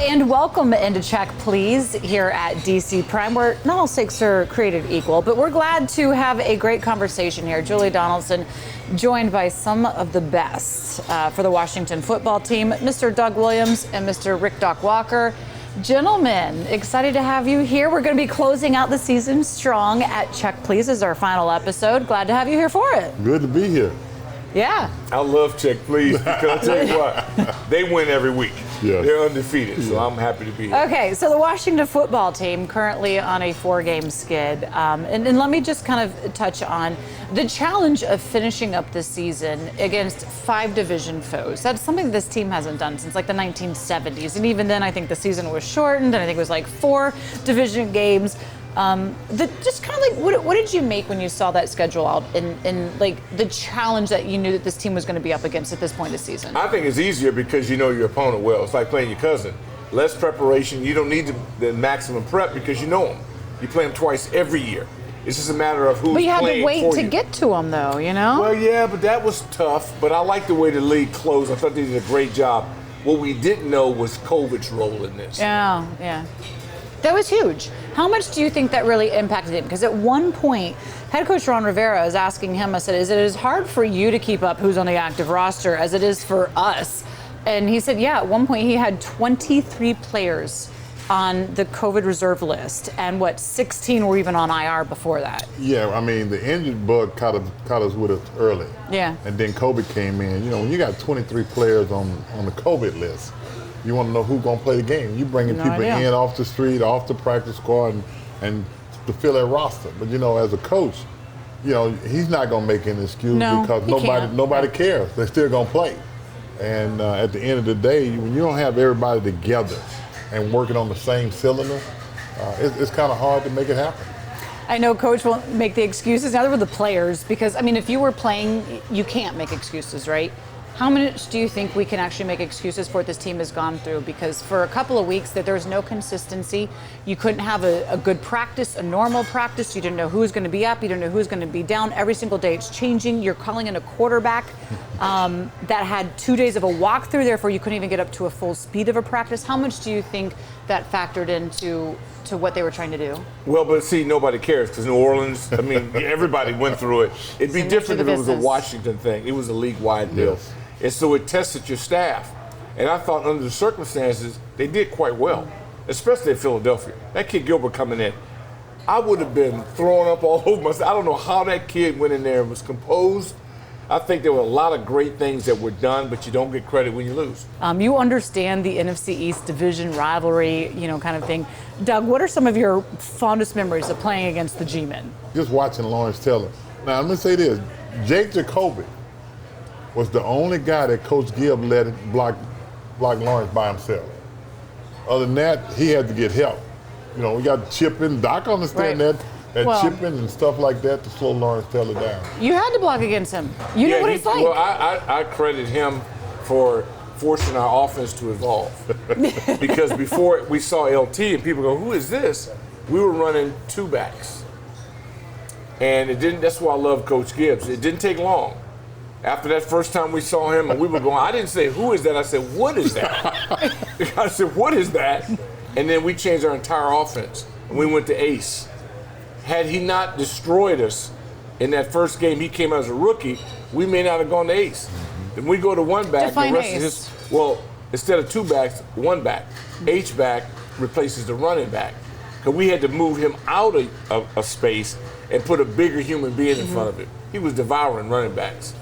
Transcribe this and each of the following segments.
And welcome into Check Please here at DC Prime, where not all stakes are created equal, but we're glad to have a great conversation here. Julie Donaldson, joined by some of the best for the Washington football team, Mr. Doug Williams and Mr. Rick Doc Walker. Gentlemen, excited to have you here. We're going to be closing out the season strong at Check Please as our final episode. Glad to have you here for it. Good to be here. Yeah. I love Check Please because I'll tell you what, they win every week. Yeah. They're undefeated, so I'm happy to be here. Okay, so the Washington football team currently on a 4-game skid. And let me just kind of touch on the challenge of finishing up the season against 5 division foes. That's something this team hasn't done since like the 1970s. And even then, I think the season was shortened, and I think it was like 4 division games. Just kind of like, what did you make when you saw that schedule out and like the challenge that you knew that this team was going to be up against at this point of the season? I think it's easier because you know your opponent well. It's like playing your cousin. Less preparation. You don't need the maximum prep because you know them. You play them twice every year. It's just a matter of who's playing for you. But you had to wait to get to them, though, you know? Well, yeah, but that was tough. But I like the way the league closed. I thought they did a great job. What we didn't know was COVID's role in this. Yeah. That was huge. How much do you think that really impacted him? Because at one point, head coach Ron Rivera is asking him, I said, is it as hard for you to keep up who's on the active roster as it is for us? And he said, yeah, at one point he had 23 players on the COVID reserve list, and 16 were even on IR before that. Yeah, I mean, the injured bug caught us with us early. Yeah. And then COVID came in. You know, when you got 23 players on the COVID list, you want to know who's going to play the game. You bringing people in off the street, off the practice squad, and to fill that roster. But, you know, as a coach, you know, he's not going to make any excuse because nobody cares. They're still going to play. And at the end of the day, when you don't have everybody together and working on the same cylinder, it's kind of hard to make it happen. I know Coach won't make the excuses. Neither will the players, because, I mean, if you were playing, you can't make excuses, right? How much do you think we can actually make excuses for what this team has gone through? Because for a couple of weeks, there was no consistency. You couldn't have a good practice, a normal practice. You didn't know who's going to be up. You didn't know who's going to be down. Every single day it's changing. You're calling in a quarterback that had 2 days of a walkthrough. Therefore, you couldn't even get up to a full speed of a practice. How much do you think that factored into what they were trying to do? Well, but see, nobody cares because New Orleans, I mean, everybody went through it. It'd be different if it was a Washington thing. It was a league-wide deal. Yes. And so it tested your staff. And I thought under the circumstances, they did quite well, especially at Philadelphia. That kid Gilbert coming in, I would have been throwing up all over myself. I don't know how that kid went in there and was composed. I think there were a lot of great things that were done, but you don't get credit when you lose. You understand the NFC East division rivalry, you know, kind of thing. Doug, what are some of your fondest memories of playing against the G-Men? Just watching Lawrence Taylor. Now, let me say this. Jake Jacoby was the only guy that Coach Gibb let block Lawrence by himself. Other than that, he had to get help. You know, we got chipping. Doc understand that chipping and stuff like that to slow Lawrence Taylor down. You had to block against him. You know what it's like. Well, I credit him for forcing our offense to evolve. Because before we saw LT and people go, who is this? We were running 2 backs. And it didn't. That's why I love Coach Gibbs. It didn't take long. After that first time we saw him and we were going, I didn't say, who is that? I said, what is that? I said, what is that? And then we changed our entire offense. And we went to ace. Had he not destroyed us in that first game, he came as a rookie, we may not have gone to ace. Then we go to 1 back. Define the rest ace. of his, instead of 2 backs, 1 back. H back replaces the running back. Because we had to move him out of a space and put a bigger human being in front of him. He was devouring running backs.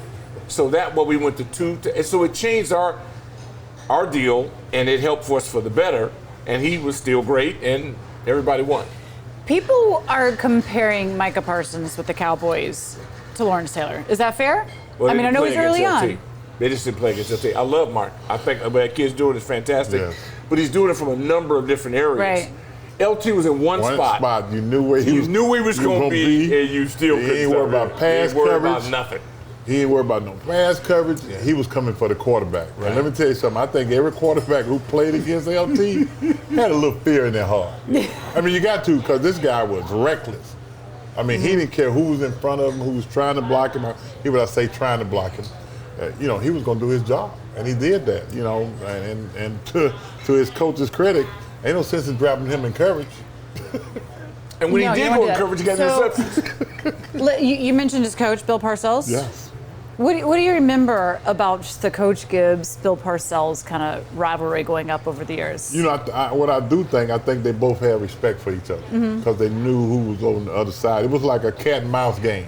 So that what we went to 2, and so it changed our deal, and it helped for us for the better. And he was still great, and everybody won. People are comparing Micah Parsons with the Cowboys to Lawrence Taylor. Is that fair? Well, I mean, I know he's early on. They just didn't play against LT. I love Mark. I think what that kid's doing is fantastic. Yes. But he's doing it from a number of different areas. Right. LT was in one spot. You knew where he was going to be, and you still couldn't. He ain't worried about pass coverage. He ain't worried about nothing. He ain't worried about no pass coverage. He was coming for the quarterback. Right. And let me tell you something. I think every quarterback who played against LT had a little fear in their heart. I mean, you got to, because this guy was reckless. I mean, he didn't care who was in front of him, who was trying to block him. He would say trying to block him. he was going to do his job, and he did that. And to his coach's credit, ain't no sense in dropping him in coverage. And when he did go in coverage, he got interceptions. You mentioned his coach, Bill Parcells. Yes. What do you remember about the Coach Gibbs, Bill Parcells kind of rivalry going up over the years? What I do think, I think they both had respect for each other because they knew who was on the other side. It was like a cat and mouse game.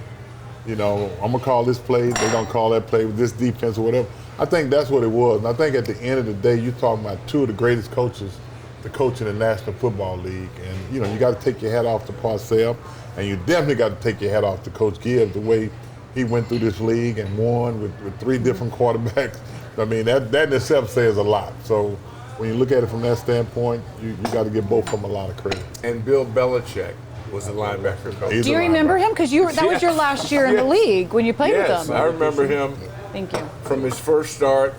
I'm going to call this play, they're going to call that play with this defense or whatever. I think that's what it was. And I think at the end of the day, you're talking about two of the greatest coaches to coach in the National Football League. And, you got to take your hat off to Parcells, and you definitely got to take your hat off to Coach Gibbs, the way he went through this league and won with 3 different quarterbacks. I mean, that in itself says a lot. So when you look at it from that standpoint, you got to give both of them a lot of credit. And Bill Belichick was a linebacker coach. Do you remember him? Because that was your last year in the league when you played with him. Yes, I remember him. Thank you. From his first start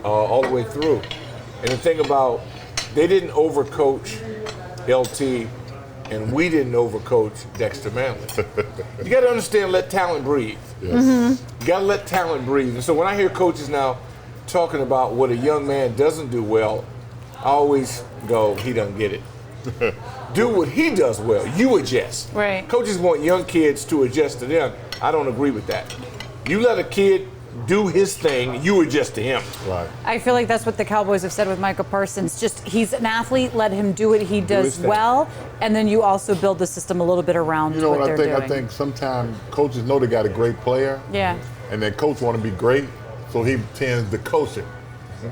all the way through. And the thing about, they didn't overcoach LT, and we didn't overcoach Dexter Manley. You got to understand, let talent breathe. Yes. You got to let talent breathe. And so when I hear coaches now talking about what a young man doesn't do well, I always go, he doesn't get it. Do what he does well. You adjust. Right. Coaches want young kids to adjust to them. I don't agree with that. You let a kid do his thing, you adjust to him. Right. I feel like that's what the Cowboys have said with Micah Parsons. Just, he's an athlete, let him do what he does well, and then you also build the system a little bit around what they're doing. I think sometimes coaches know they got a great player. Yeah. And that coach want to be great, so he tends to coach him.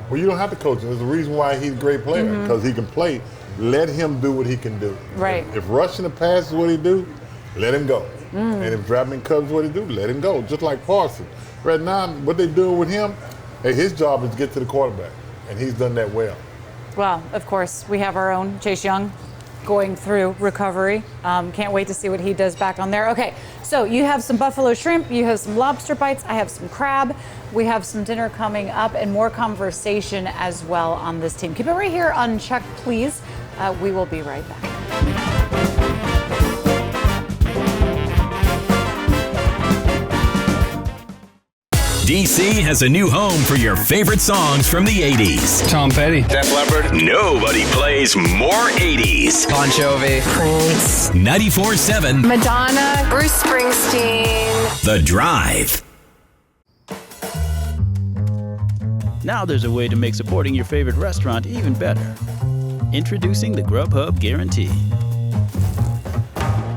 Well, you don't have to coach him. There's a reason why he's a great player, because he can play. Let him do what he can do. Right. If rushing the pass is what he do, let him go. And if dropping coverage is what he do, let him go. Just like Parsons. Right now, what they doing with him, his job is to get to the quarterback, and he's done that well. Well, of course, we have our own Chase Young going through recovery. Can't wait to see what he does back on there. Okay, so you have some buffalo shrimp, you have some lobster bites, I have some crab. We have some dinner coming up and more conversation as well on this team. Keep it right here on Check, please. We will be right back. DC has a new home for your favorite songs from the 80s. Tom Petty. Def Leppard. Nobody plays more 80s. Bon Jovi. Prince. 94.7. Madonna. Bruce Springsteen. The Drive. Now there's a way to make supporting your favorite restaurant even better. Introducing the Grubhub Guarantee.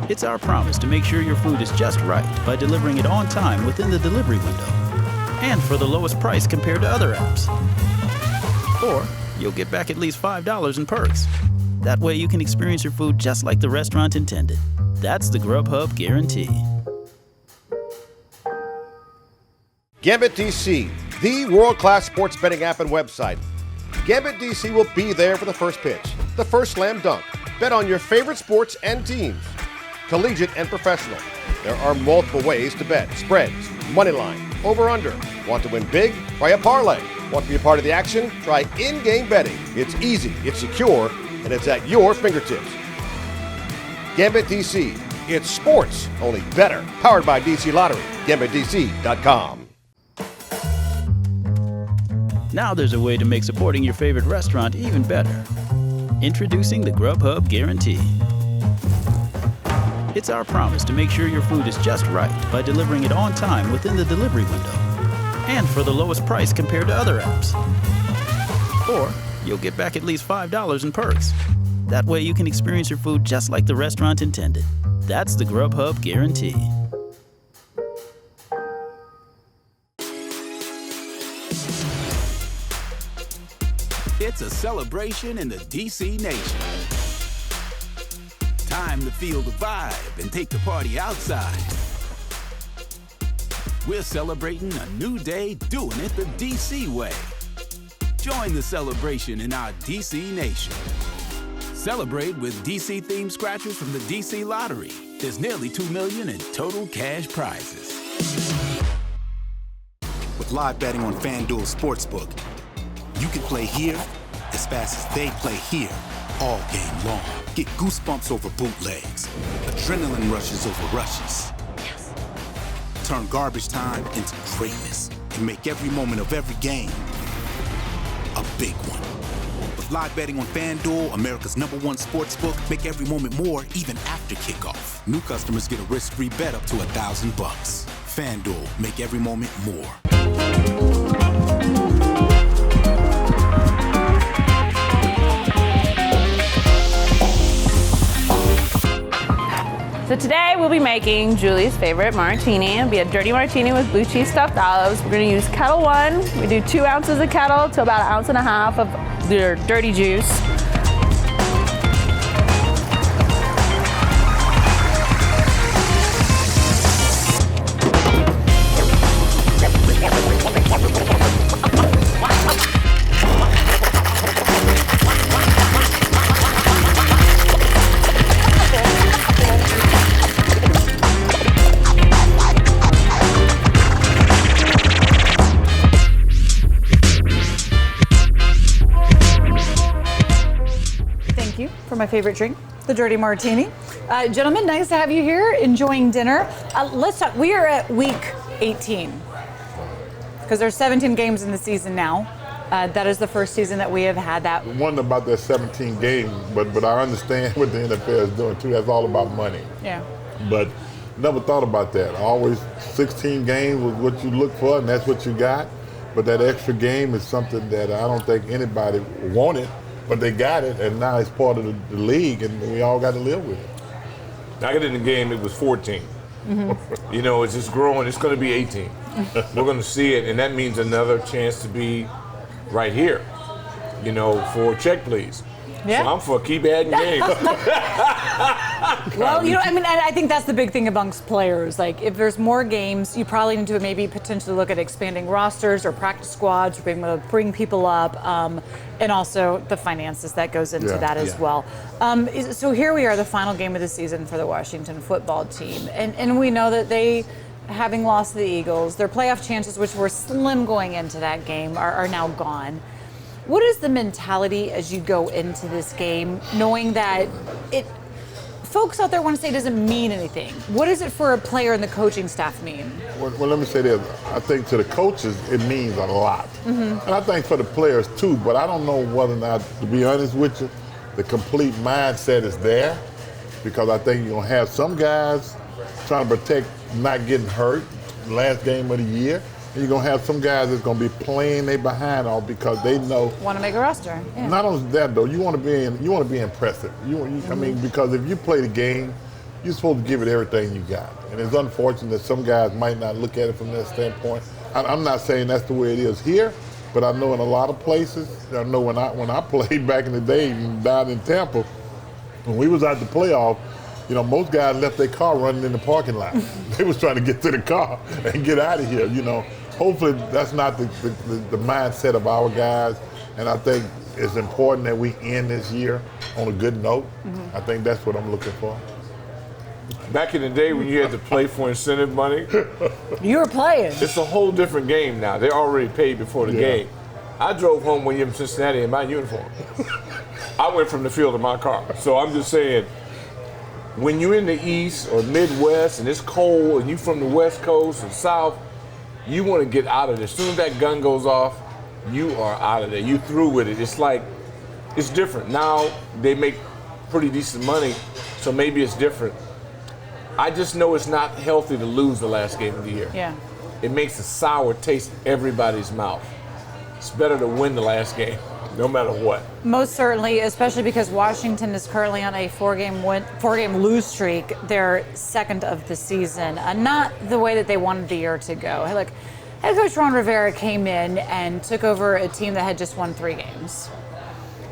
It's our promise to make sure your food is just right by delivering it on time within the delivery window. And for the lowest price compared to other apps. Or you'll get back at least $5 in perks. That way you can experience your food just like the restaurant intended. That's the Grubhub Guarantee. Gambit DC, the world-class sports betting app and website. Gambit DC will be there for the first pitch, the first slam dunk. Bet on your favorite sports and teams, collegiate and professional. There are multiple ways to bet. Spreads, money line, over-under. Want to win big? Try a parlay. Want to be a part of the action? Try in-game betting. It's easy, it's secure, and it's at your fingertips. Gambit DC. It's sports, only better. Powered by DC Lottery. GambitDC.com. Now there's a way to make supporting your favorite restaurant even better. Introducing the Grubhub Guarantee. It's our promise to make sure your food is just right by delivering it on time within the delivery window. And for the lowest price compared to other apps. Or you'll get back at least $5 in perks. That way you can experience your food just like the restaurant intended. That's the Grubhub Guarantee. It's a celebration in the DC Nation. Time to feel the vibe and take the party outside. We're celebrating a new day doing it the DC way. Join the celebration in our DC Nation. Celebrate with DC-themed scratchers from the DC Lottery. There's nearly $2 million in total cash prizes. With live betting on FanDuel Sportsbook, you can play here as fast as they play here all game long. Get goosebumps over bootlegs, adrenaline rushes over rushes. Turn garbage time into greatness can make every moment of every game a big one. With live betting on FanDuel, America's #1 sportsbook, make every moment more even after kickoff. New customers get a risk-free bet up to $1,000. FanDuel, make every moment more. So today we'll be making Julie's favorite martini. It'll be a dirty martini with blue cheese stuffed olives. We're gonna use Kettle One. We do 2 ounces of Kettle to about 1.5 ounces of their dirty juice. For my favorite drink, the dirty martini. Gentlemen, nice to have you here enjoying dinner. Let's talk. We are at week 18 because there's 17 games in the season now. That is the first season that we have had that. One about that 17 games, but I understand what the NFL is doing too. That's all about money. Yeah. But never thought about that. Always 16 games was what you look for, and that's what you got. But that extra game is something that I don't think anybody wanted. But they got it, and now it's part of the league, and we all got to live with it. I got in the game, it was 14. Mm-hmm. You know, it's just growing. It's going to be 18. We're going to see it, and that means another chance to be right here, you know, for check, please. Yeah. So I'm for keep adding games. Well, you know, I mean, I think that's the big thing amongst players. Like, if there's more games, you probably need to maybe potentially look at expanding rosters or practice squads or being able to bring people up, and also the finances that goes into that as well. So here we are, the final game of the season for the Washington football team, and we know that they, having lost to the Eagles, their playoff chances, which were slim going into that game, are now gone. What is the mentality as you go into this game, knowing that folks out there want to say it doesn't mean anything? What does it for a player and the coaching staff mean? Well, let me say this. I think to the coaches, it means a lot. Mm-hmm. And I think for the players too, but I don't know whether or not, to be honest with you, the complete mindset is there, because I think you're going to have some guys trying to protect not getting hurt last game of the year. You're going to have some guys that's going to be playing their behind off because they know. Want to make a roster. Yeah. Not only that, though, you want to be impressive. I mean, because if you play the game, you're supposed to give it everything you got. And it's unfortunate that some guys might not look at it from that standpoint. I'm not saying that's the way it is here, but I know in a lot of places, I know when I played back in the day down in Tampa, when we was out the playoff, you know, most guys left their car running in the parking lot. They was trying to get to the car and get out of here, you know. Hopefully that's not the mindset of our guys, and I think it's important that we end this year on a good note. Mm-hmm. I think that's what I'm looking for. Back in the day when you had to play for incentive money, you were playing. It's a whole different game now. They're already paid before the game. I drove home when you were in Cincinnati in my uniform. I went from the field to my car. So I'm just saying, when you're in the East or Midwest and it's cold and you from the West Coast or South, you want to get out of there. As soon as that gun goes off, you are out of there. You through with it. It's like, it's different. Now they make pretty decent money, so maybe it's different. I just know it's not healthy to lose the last game of the year. Yeah. It makes a sour taste in everybody's mouth. It's better to win the last game, no matter what. Most certainly, especially because Washington is currently on a four-game lose streak, their second of the season. Not the way that they wanted the year to go. Look, head coach Ron Rivera came in and took over a team that had just won 3 games.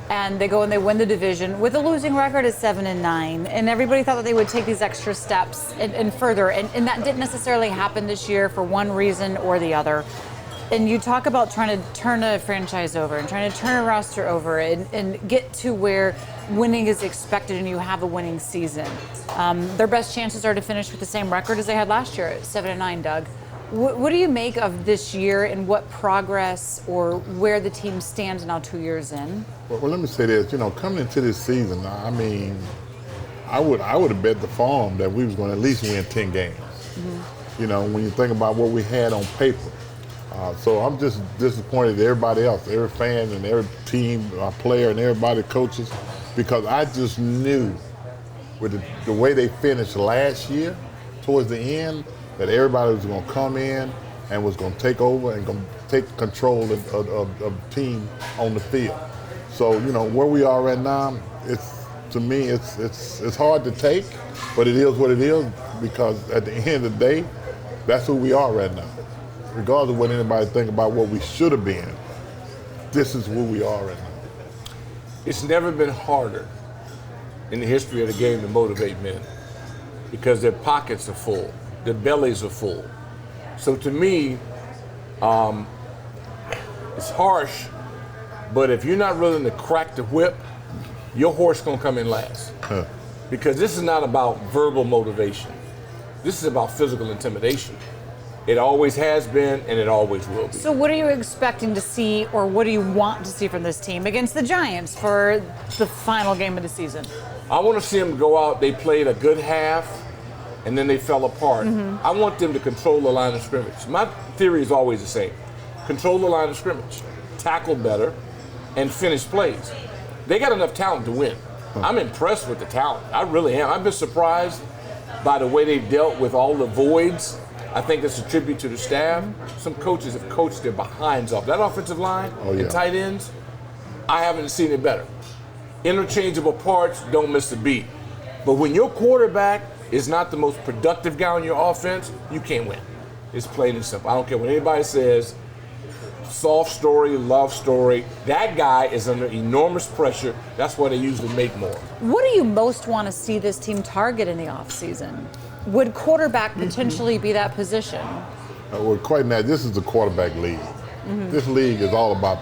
And they go and they win the division with a losing record at 7-9. And everybody thought that they would take these extra steps and further. And that didn't necessarily happen this year for one reason or the other. And you talk about trying to turn a franchise over and trying to turn a roster over and get to where winning is expected and you have a winning season. Their best chances are to finish with the same record as they had last year at 7-9, Doug. What do you make of this year and what progress or where the team stands now 2 years in? Well, let me say this. You know, coming into this season, I mean, I would have bet the farm that we was going to at least win 10 games. Mm-hmm. You know, when you think about what we had on paper. So I'm just disappointed in everybody else, every fan and every team, player and everybody, coaches, because I just knew with the way they finished last year, towards the end, that everybody was going to come in and was going to take over and going to take control of the team on the field. So, where we are right now, to me, it's hard to take, but it is what it is, because at the end of the day, that's who we are right now. Regardless of what anybody think about what we should have been, this is who we are right now. It's never been harder in the history of the game to motivate men, because their pockets are full, their bellies are full. So to me, it's harsh, but if you're not willing to crack the whip, your horse gonna come in last. Because this is not about verbal motivation. This is about physical intimidation. It always has been, and it always will be. So what are you expecting to see, or what do you want to see from this team against the Giants for the final game of the season? I want to see them go out. They played a good half, and then they fell apart. I want them to control the line of scrimmage. My theory is always the same. Control the line of scrimmage, tackle better, and finish plays. They got enough talent to win. I'm impressed with the talent. I really am. I've been surprised by the way they dealt with all the voids. I think it's a tribute to the staff. Some coaches have coached their behinds off. That offensive line and tight ends, I haven't seen it better. Interchangeable parts, don't miss a beat. But when your quarterback is not the most productive guy on your offense, you can't win. It's plain and simple. I don't care what anybody says. Soft story, love story. That guy is under enormous pressure. That's why they usually make more. What do you most want to see this team target in the offseason? Would quarterback potentially be that position? Well, quite now, this is the quarterback league. This league is all about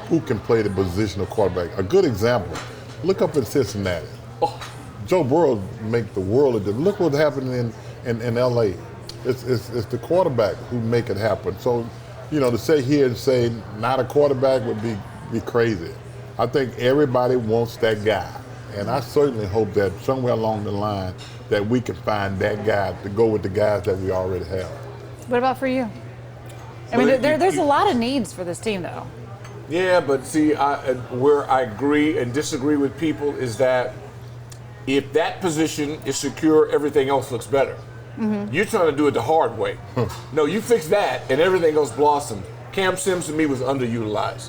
who can play the position of quarterback. A good example, look up at Cincinnati. Joe Burrow make the world of difference. Look what happened in L.A. It's the quarterback who make it happen. So, to sit here and say not a quarterback would be crazy. I think everybody wants that guy. And I certainly hope that somewhere along the line that we can find that guy to go with the guys that we already have. What about for you? I mean, there's a lot of needs for this team, though. Yeah, but see, where I agree and disagree with people is that if that position is secure, everything else looks better. You're trying to do it the hard way. No, you fix that and everything else blossomed. Cam Sims to me was underutilized.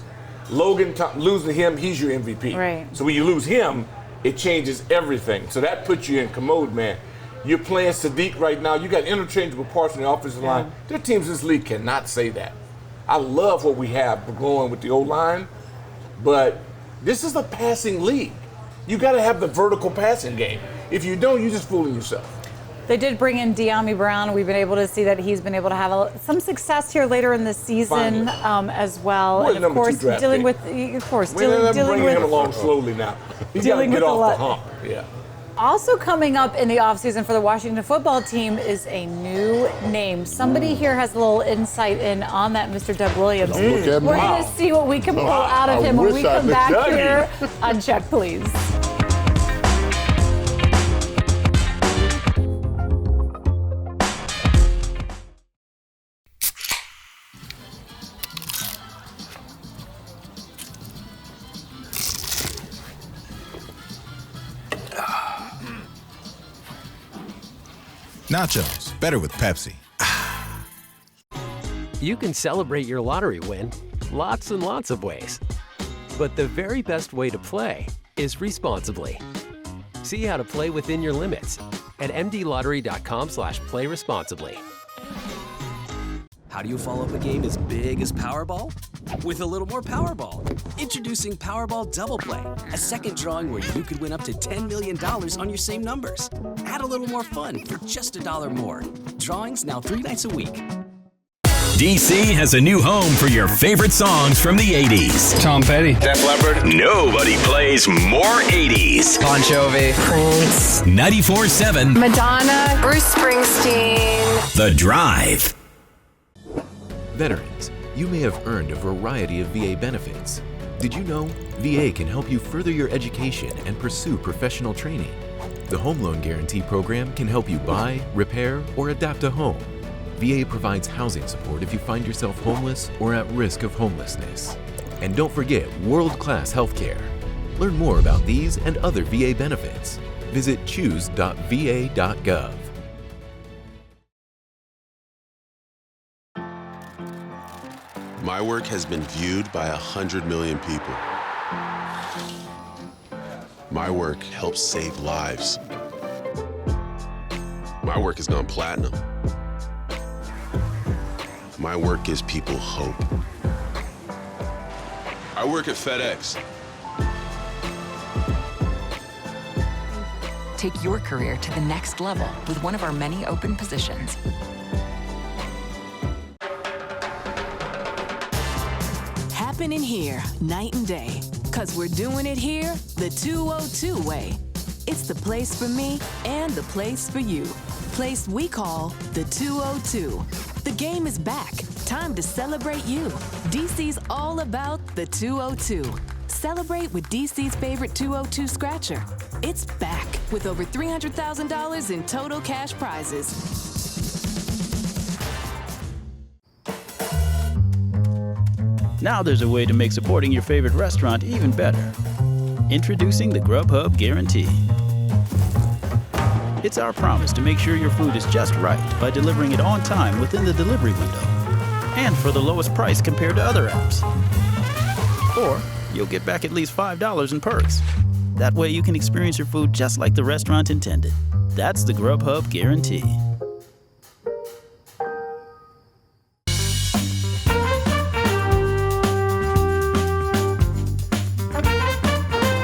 Logan, losing him, he's your MVP. Right. So when you lose him, it changes everything. So that puts you in commode, man. You're playing Sadiq right now. You got interchangeable parts in the offensive line. There are teams in this league cannot say that. I love what we have going with the O-line, but this is a passing league. You got to have the vertical passing game. If you don't, you're just fooling yourself. They did bring in De'Ami Brown. We've been able to see that he's been able to have some success here later in the season as well. We're and of course, dealing with bringing him along slowly now. He's got to get off the hump. Yeah. Also coming up in the offseason for the Washington football team is a new name. Somebody here has a little insight on that, Mr. Doug Williams. We're going to see what we can pull out of him when we come back here on Check, Please. Nachos, better with Pepsi. You can celebrate your lottery win lots and lots of ways. But the very best way to play is responsibly. See how to play within your limits at mdlottery.com/playresponsibly. How do you follow up a game as big as Powerball? With a little more Powerball. Introducing Powerball Double Play, a second drawing where you could win up to $10 million on your same numbers. Add a little more fun for just $1 more. Drawings now 3 nights a week. DC has a new home for your favorite songs from the 80s. Tom Petty. Def Leppard. Nobody plays more 80s. Bon Jovi. Prince. 94.7. Madonna. Bruce Springsteen. The Drive. Veterans, you may have earned a variety of VA benefits. Did you know VA can help you further your education and pursue professional training? The Home Loan Guarantee program can help you buy, repair, or adapt a home. VA provides housing support if you find yourself homeless or at risk of homelessness. And don't forget world-class healthcare. Learn more about these and other VA benefits. Visit choose.va.gov. My work has been viewed by 100 million people. My work helps save lives. My work has gone platinum. My work gives people hope. I work at FedEx. Take your career to the next level with one of our many open positions. Happening here, night and day. 'Cause we're doing it here the 202 way. It's the place for me and the place for you. Place we call the 202. The game is back. Time to celebrate you. DC's all about the 202. Celebrate with DC's favorite 202 scratcher. It's back with over $300,000 in total cash prizes. Now there's a way to make supporting your favorite restaurant even better. Introducing the Grub Hub Guarantee. It's our promise to make sure your food is just right by delivering it on time within the delivery window and for the lowest price compared to other apps. Or you'll get back at least $5 in perks. That way you can experience your food just like the restaurant intended. That's the Grub Hub Guarantee.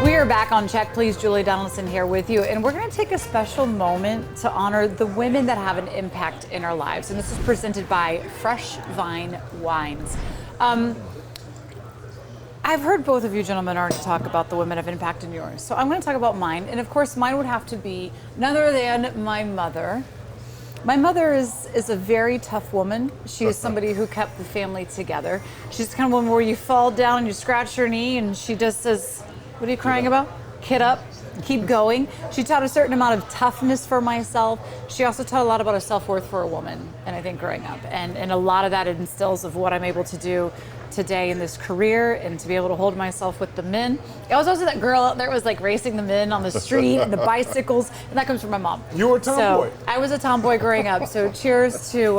We are back on Check Please. Julie Donaldson here with you, and we're going to take a special moment to honor the women that have an impact in our lives, and this is presented by Fresh Vine Wines. I've heard both of you gentlemen already talk about the women of impact in yours, so I'm going to talk about mine, and of course mine would have to be none other than my mother. My mother is a very tough woman. She is somebody who kept the family together. She's the kind of woman where you fall down and you scratch your knee and she just says, "What are you crying about? Get up, keep going." She taught a certain amount of toughness for myself. She also taught a lot about a self-worth for a woman, and I think growing up. And a lot of that instills of what I'm able to do today in this career and to be able to hold myself with the men. I was also that girl out there was like racing the men on the street and the bicycles, and that comes from my mom. You were a tomboy. So I was a tomboy growing up. So cheers to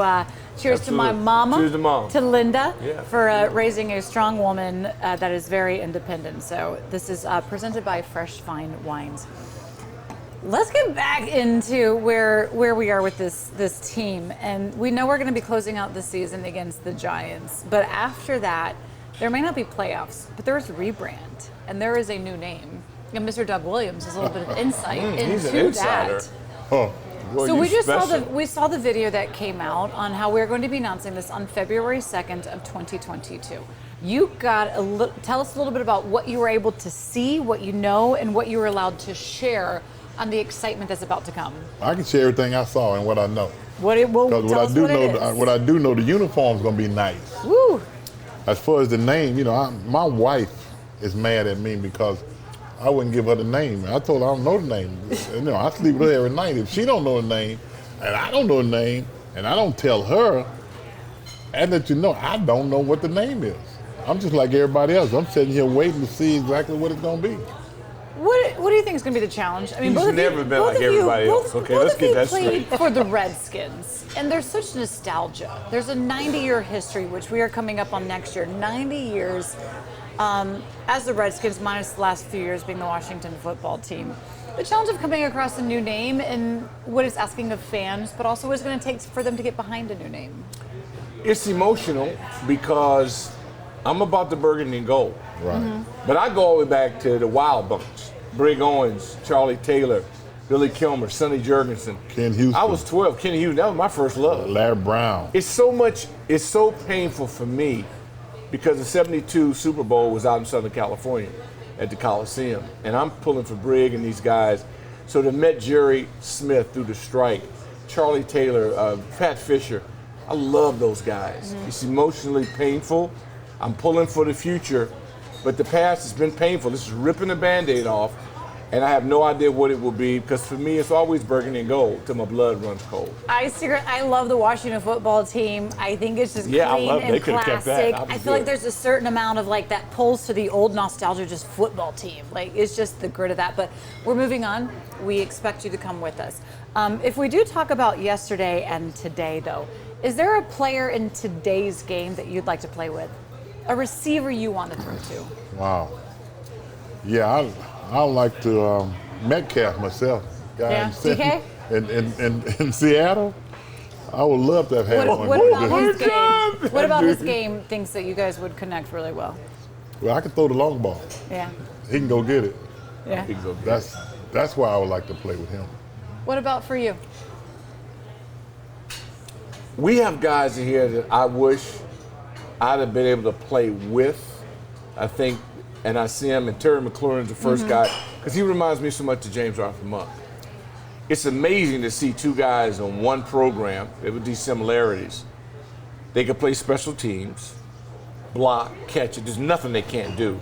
my mama, Cheers to Mom. to Linda, Yeah. for raising a strong woman that is very independent. So this is presented by Fresh Vine Wines. Let's get back into where we are with this team, and we know we're going to be closing out the season against the Giants. But after that, there may not be playoffs, but there is a rebrand, and there is a new name. And Mr. Doug Williams has a little bit of insight he's an into insider. that. Oh. Well, So you we just special. saw the video that came out on how we're going to be announcing this on February 2nd of 2022. You got tell us a little bit about what you were able to see, what you know, and what you were allowed to share on the excitement that's about to come. I can share everything I saw and what I know. What it will Because tell us what it is. what I do know, the uniform's gonna be nice. Woo! As far as the name, my wife is mad at me because I wouldn't give her the name. I told her I don't know the name. I sleep with her every night. If she don't know the name, and I don't know the name, and I don't tell her, and that I don't know what the name is. I'm just like everybody else. I'm sitting here waiting to see exactly what it's gonna be. What do you think is going to be the challenge? I mean, He's never been like everybody else. Okay, let's get that straight. For the Redskins, and there's such nostalgia. There's a 90-year history, which we are coming up on next year. 90 years as the Redskins, minus the last few years being the Washington football team. The challenge of coming across a new name and what it's asking of fans, but also what it's going to take for them to get behind a new name. It's emotional because I'm about the burgundy and gold. Right. Mm-hmm. But I go all the way back to the Wild Bunch. Brig Owens, Charlie Taylor, Billy Kilmer, Sonny Jurgensen. Ken Houston. I was 12. Kenny Houston, that was my first love. Larry Brown. It's so painful for me because the 72 Super Bowl was out in Southern California at the Coliseum. And I'm pulling for Brig and these guys. So to met Jerry Smith through the strike, Charlie Taylor, Pat Fisher, I love those guys. Mm-hmm. It's emotionally painful. I'm pulling for the future, but the past has been painful. This is ripping the Band-Aid off And I have no idea what it will be, because for me, it's always burgundy and gold till my blood runs cold. I love the Washington football team. I think it's just clean and they could have kept that. classic. I feel like there's a certain amount of like that pulls to the old nostalgia, just football team. Like it's just the grit of that. But we're moving on. We expect you to come with us. If we do talk about yesterday and today, though, is there a player in today's game that you'd like to play with? A receiver you want to throw to? Wow. Yeah, I like to Metcalf myself. Yeah, DK? In Seattle, I would love to have had one. What about his game thinks that you guys would connect really well? Well, I can throw the long ball. Yeah. He can go get it. Yeah. That's why I would like to play with him. What about for you? We have guys in here that I wish I'd have been able to play with. I think, and I see him, and Terry McLaurin's the first guy, because he reminds me so much of James Arthur Monk. It's amazing to see two guys on one program with these similarities. They can play special teams, block, catch it. There's nothing they can't do.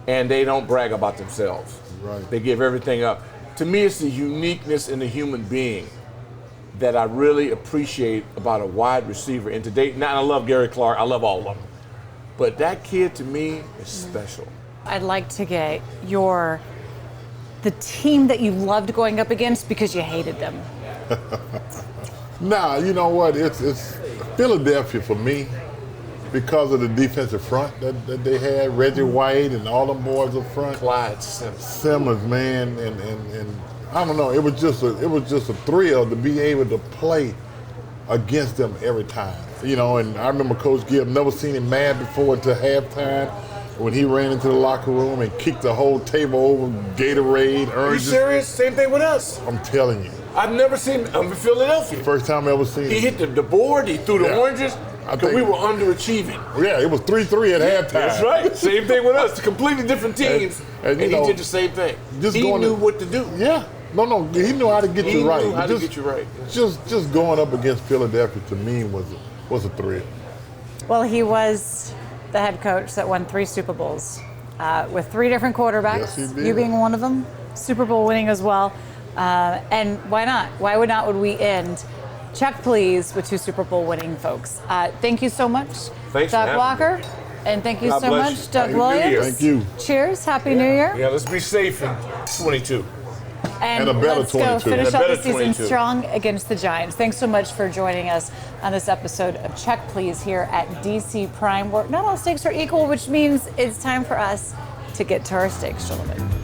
And they don't brag about themselves. Right. They give everything up. To me, it's the uniqueness in the human being that I really appreciate about a wide receiver. And today, now I love Gary Clark, I love all of them. But that kid to me is special. I'd like to get the team that you loved going up against because you hated them. Nah, you know what? It's Philadelphia for me because of the defensive front that they had. Reggie White and all them boys up front. Clyde Simmons, man, and I don't know. It was just a thrill to be able to play against them every time. You know, and I remember Coach Gibb, never seen him mad before until halftime when he ran into the locker room and kicked the whole table over, Gatorade, Are you oranges. serious? Same thing with us. I'm telling you. I've never seen him in Philadelphia. First time I ever seen him. He hit the board, he threw the oranges, because we were underachieving. Yeah, it was 3-3 at halftime. That's right. Same thing with us. Completely different teams, and he did the same thing. He knew what to do. Yeah. No, he knew how to get you right. He knew how to get you right. Just going up against Philadelphia to me was a thrill. Well, he was the head coach that won 3 Super Bowls with 3 different quarterbacks. Yes, he did. You being one of them, Super Bowl winning as well. And why not? Why would we end Check Please with 2 Super Bowl winning folks? Thank you so much, Thanks Doug Walker. And thank you so much, Doug Williams. Thank you. Cheers. Happy New Year. Yeah, let's be safe in 22. And a better let's 22. go finish And a out the better season 22. strong against the Giants. Thanks so much for joining us on this episode of Check Please here at DC Prime, where not all stakes are equal, which means it's time for us to get to our stakes, gentlemen.